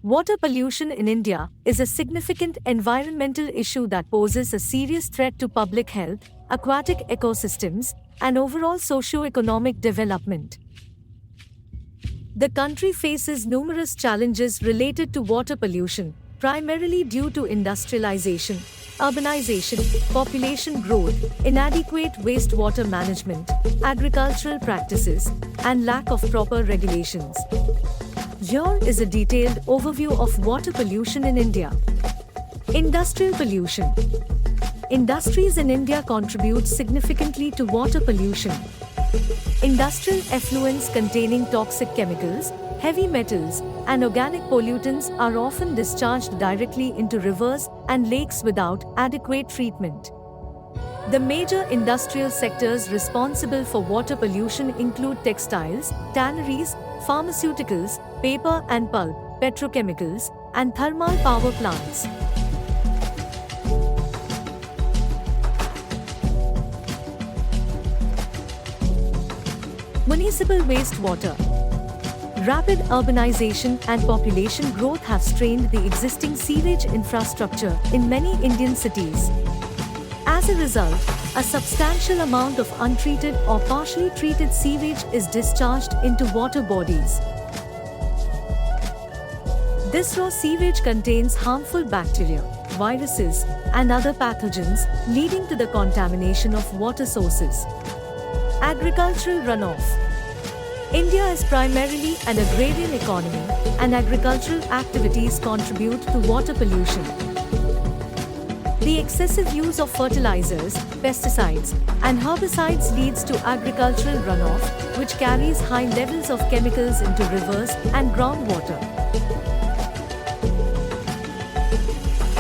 Water pollution in India is a significant environmental issue that poses a serious threat to public health, aquatic ecosystems, and overall socio-economic development. The country faces numerous challenges related to water pollution, primarily due to industrialization, urbanization, population growth, inadequate wastewater management, agricultural practices, and lack of proper regulations. Here is a detailed overview of water pollution in India. Industrial pollution. Industries in India contribute significantly to water pollution. Industrial effluents containing toxic chemicals, heavy metals, and organic pollutants are often discharged directly into rivers and lakes without adequate treatment. The major industrial sectors responsible for water pollution include textiles, tanneries, pharmaceuticals, paper and pulp, petrochemicals, and thermal power plants. Municipal wastewater. Rapid urbanization and population growth have strained the existing sewage infrastructure in many Indian cities. As a result, a substantial amount of untreated or partially treated sewage is discharged into water bodies. This raw sewage contains harmful bacteria, viruses, and other pathogens, leading to the contamination of water sources. Agricultural runoff. India is primarily an agrarian economy, and agricultural activities contribute to water pollution. The excessive use of fertilizers, pesticides, and herbicides leads to agricultural runoff, which carries high levels of chemicals into rivers and groundwater.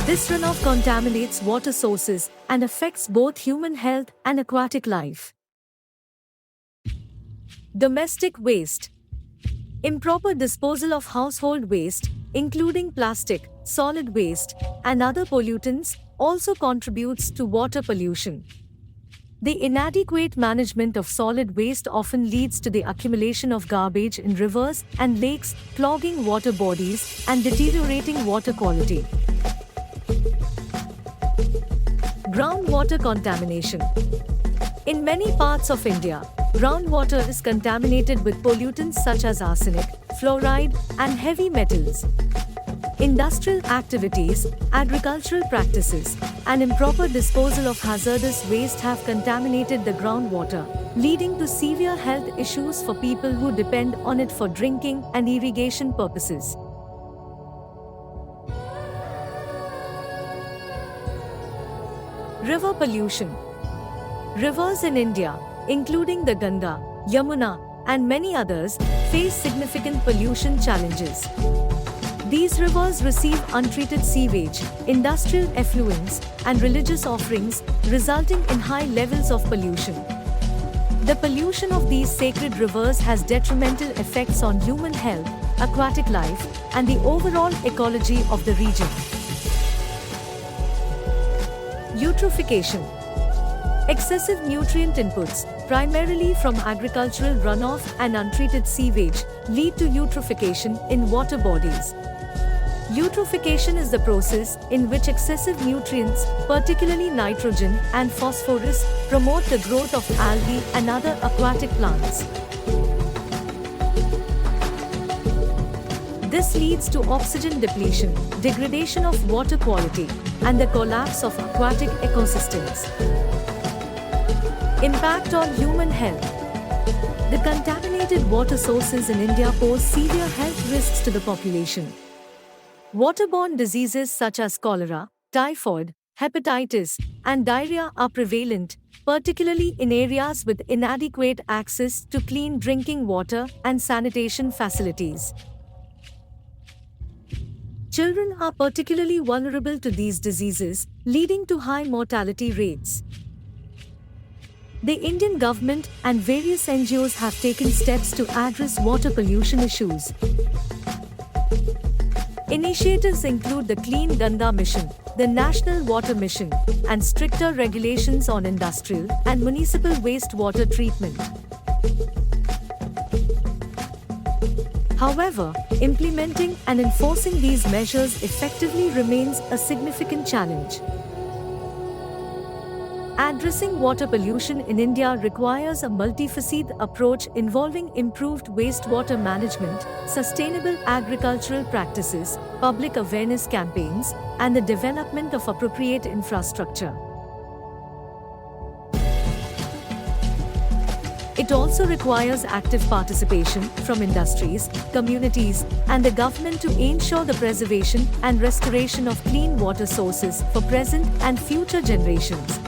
This runoff contaminates water sources and affects both human health and aquatic life. Domestic waste. Improper disposal of household waste, including plastic, solid waste, and other pollutants, also contributes to water pollution. The inadequate management of solid waste often leads to the accumulation of garbage in rivers and lakes, clogging water bodies and deteriorating water quality. Groundwater contamination. In many parts of India, groundwater is contaminated with pollutants such as arsenic, fluoride, and heavy metals. Industrial activities, agricultural practices, and improper disposal of hazardous waste have contaminated the groundwater, leading to severe health issues for people who depend on it for drinking and irrigation purposes. River pollution. Rivers in India, including the Ganga, Yamuna, and many others, face significant pollution challenges. These rivers receive untreated sewage, industrial effluents, and religious offerings, resulting in high levels of pollution. The pollution of these sacred rivers has detrimental effects on human health, aquatic life, and the overall ecology of the region. Eutrophication. Excessive nutrient inputs, primarily from agricultural runoff and untreated sewage, lead to eutrophication in water bodies. Eutrophication is the process in which excessive nutrients, particularly nitrogen and phosphorus, promote the growth of algae and other aquatic plants. This leads to oxygen depletion, degradation of water quality, and the collapse of aquatic ecosystems. Impact on human health. The contaminated water sources in India pose severe health risks to the population. Waterborne diseases such as cholera, typhoid, hepatitis, and diarrhea are prevalent, particularly in areas with inadequate access to clean drinking water and sanitation facilities. Children are particularly vulnerable to these diseases, leading to high mortality rates. The Indian government and various NGOs have taken steps to address water pollution issues. Initiatives include the Clean Ganga Mission, the National Water Mission, and stricter regulations on industrial and municipal wastewater treatment. However, implementing and enforcing these measures effectively remains a significant challenge. Addressing water pollution in India requires a multifaceted approach involving improved wastewater management, sustainable agricultural practices, public awareness campaigns, and the development of appropriate infrastructure. It also requires active participation from industries, communities, and the government to ensure the preservation and restoration of clean water sources for present and future generations.